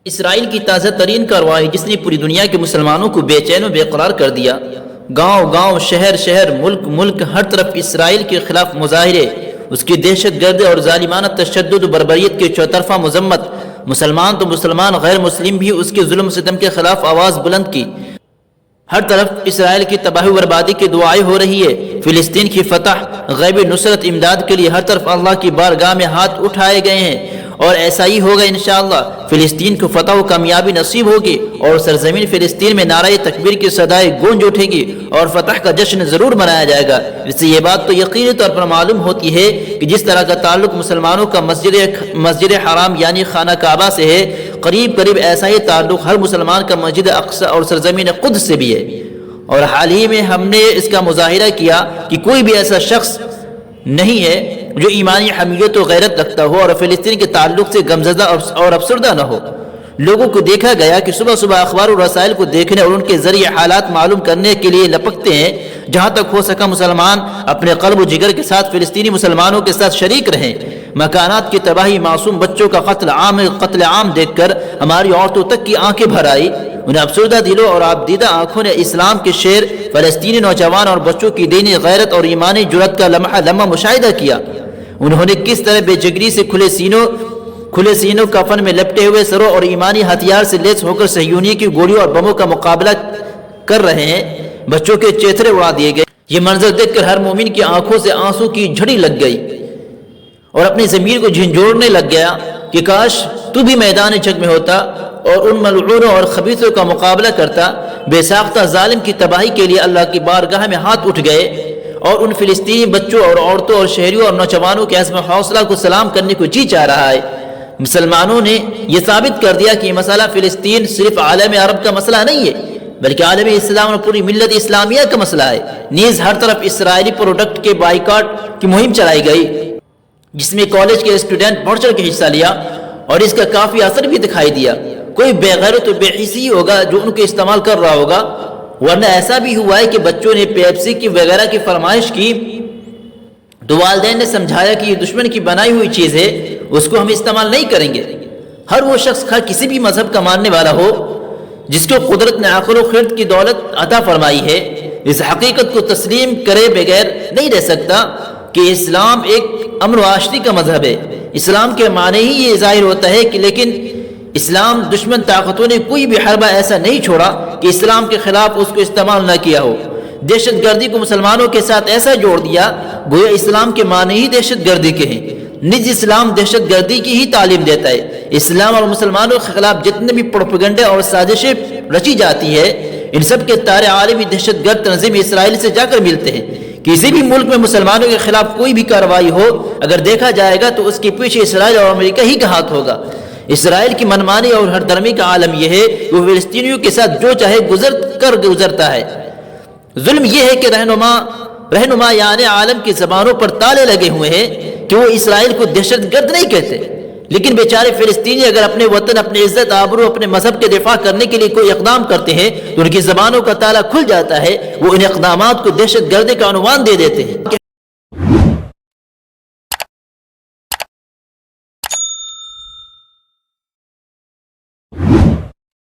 اسرائیل کی تازہ ترین کارروائی جس نے پوری دنیا کے مسلمانوں کو بے چین و بے قرار کر دیا، گاؤں گاؤں، شہر شہر، ملک ملک، ہر طرف اسرائیل کے خلاف مظاہرے، اس کی دہشت گردی اور ظالمانہ تشدد و بربریت کی چوطرفہ مذمت، مسلمان تو مسلمان، غیر مسلم بھی اس کے ظلم و ستم کے خلاف آواز بلند کی۔ ہر طرف اسرائیل کی تباہی و بربادی کی دعائیں ہو رہی ہے، فلسطین کی فتح، غیبی نصرت، امداد کے لیے ہر طرف اللہ کی بارگاہ میں ہاتھ اٹھائے گئے ہیں، اور ایسا ہی ہوگا انشاءاللہ۔ فلسطین کو فتح و کامیابی نصیب ہوگی اور سرزمین فلسطین میں نعرہ تکبیر کی صدائیں گونج اٹھے گی اور فتح کا جشن ضرور منایا جائے گا۔ اس سے یہ بات تو یقینی طور پر معلوم ہوتی ہے کہ جس طرح کا تعلق مسلمانوں کا مسجد حرام یعنی خانہ کعبہ سے ہے، قریب قریب ایسا ہی تعلق ہر مسلمان کا مسجد اقصی اور سرزمین قدس سے بھی ہے۔ اور حال ہی میں ہم نے اس کا مظاہرہ کیا کہ کوئی بھی ایسا شخص نہیں ہے جو ایمانی حمیت و غیرت رکھتا ہو اور فلسطین کے تعلق سے غمزدہ اور افسردہ نہ ہو۔ لوگوں کو دیکھا گیا کہ صبح صبح اخبار و رسائل کو دیکھنے اور ان کے ذریعے حالات معلوم کرنے کے لیے لپکتے ہیں۔ جہاں تک ہو سکا مسلمان اپنے قلب و جگر کے ساتھ فلسطینی مسلمانوں کے ساتھ شریک رہیں۔ مکانات کی تباہی، معصوم بچوں کا قتل عام دیکھ کر ہماری عورتوں تک کی آنکھیں بھر آئی۔ انہیں افسردہ دلوں اور آبدیدہ آنکھوں نے اسلام کے شیر، فلسطینی نوجوان اور بچوں کی دینی غیرت اور ایمانی جرأت کا لمحہ مشاہدہ کیا۔ انہوں نے کس طرح بے جگری سے کھلے سینوں کفن میں لپٹے ہوئے سروں اور ایمانی ہتھیار سے لیس ہو کر صہیونی کی گولیوں اور بموں کا مقابلہ کر رہے ہیں۔ بچوں کے چیتھڑے اڑا دیے گئے۔ یہ منظر دیکھ کر ہر مومن کی آنکھوں سے آنسو کی جھڑی لگ گئی اور اپنی ضمیر کو جھنجھوڑنے لگ گیا کہ کاش تو بھی میدان جنگ میں ہوتا اور ان ملعونوں اور خبیثوں کا مقابلہ کرتا۔ بے ساختہ ظالم کی تباہی کے لیے اللہ کی بارگاہ میں ہاتھ اٹھ گئے اور ان فلسطینی بچوں اور عورتوں اور شہریوں اور نوجوانوں کے عزم و حوصلہ کو سلام کرنے کو جی چاہ رہا ہے۔ مسلمانوں نے یہ ثابت کر دیا کہ یہ مسئلہ فلسطین صرف عالم عرب کا مسئلہ نہیں ہے بلکہ عالم اسلام اور پوری ملت اسلامیہ کا مسئلہ ہے۔ نیز ہر طرف اسرائیلی پروڈکٹ کے بائیکاٹ کی مہم چلائی گئی جس میں کالج کے اسٹوڈنٹ بڑھ چڑھ کے حصہ لیا اور اس کا کافی اثر بھی دکھائی دیا۔ کوئی بے غیرت و بے حسی ہوگا جو ان کو استعمال کر رہا ہوگا، ورنہ ایسا بھی ہوا ہے کہ بچوں نے پیپسی کی وغیرہ کی فرمائش کی تو والدین نے سمجھایا کہ یہ دشمن کی بنائی ہوئی چیز ہے، اس کو ہم استعمال نہیں کریں گے۔ ہر وہ شخص کسی بھی مذہب کا ماننے والا ہو جس کو قدرت نے عقل و خرد کی دولت عطا فرمائی ہے، اس حقیقت کو تسلیم کرے بغیر نہیں رہ سکتا کہ اسلام ایک امن و آشتی کا مذہب ہے۔ اسلام کے معنی ہی یہ ظاہر ہوتا ہے کہ لیکن اسلام دشمن طاقتوں نے کوئی بھی حربہ ایسا نہیں چھوڑا کہ اسلام کے خلاف اس کو استعمال نہ کیا ہو۔ دہشت گردی کو مسلمانوں کے ساتھ ایسا جوڑ دیا گویا اسلام کے معنی ہی دہشت گردی کے ہیں۔ نج اسلام دہشت گردی کی ہی تعلیم دیتا ہے۔ اسلام اور مسلمانوں کے خلاف جتنے بھی پروپیگنڈے اور سازشیں رچی جاتی ہے، ان سب کے تارے عالمی دہشت گرد تنظیم اسرائیل سے جا کر ملتے ہیں۔ کسی بھی ملک میں مسلمانوں کے خلاف کوئی بھی کارروائی ہو، اگر دیکھا جائے گا تو اس کے پیچھے اسرائیل اور امریکہ ہی کا ہاتھ ہوگا۔ اسرائیل کی منمانی اور ہر درمی کا عالم یہ ہے کہ وہ فلسطینیوں کے ساتھ جو چاہے گزرتا ہے۔ ظلم یہ ہے کہ رہنما یعنی عالم کی زبانوں پر تالے لگے ہوئے ہیں کہ وہ اسرائیل کو دہشت گرد نہیں کہتے، لیکن بیچارے فلسطینی اگر اپنے وطن، اپنے عزت آبرو، اپنے مذہب کے دفاع کرنے کے لیے کوئی اقدام کرتے ہیں تو ان کی زبانوں کا تالا کھل جاتا ہے، وہ ان اقدامات کو دہشت گردی کا عنوان دے دیتے ہیں۔